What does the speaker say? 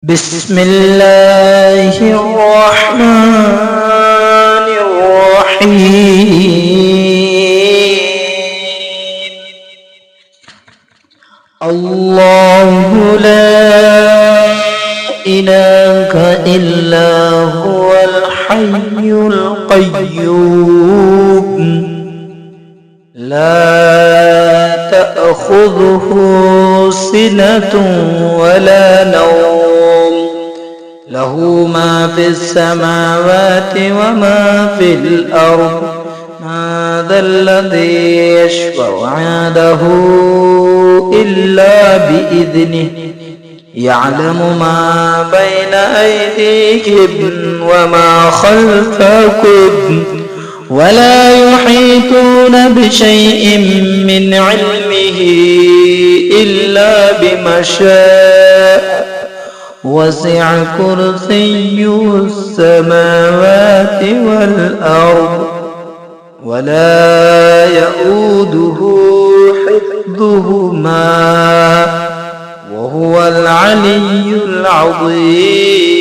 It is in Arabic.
بسم الله الرحمن الرحيم. الله لا إله إلا هو الحي القيوم لا تأخذه سنة ولا نوم له ما في السماوات وما في الأرض ما ذا الذي يشفع عنده إلا بإذنه يعلم ما بين أيديكم وما خلفكم ولا يحيطون بشيء من علمه إلا بما شاء وسع كرسيه السماوات والأرض ولا يؤوده حفظهما وهو العلي العظيم.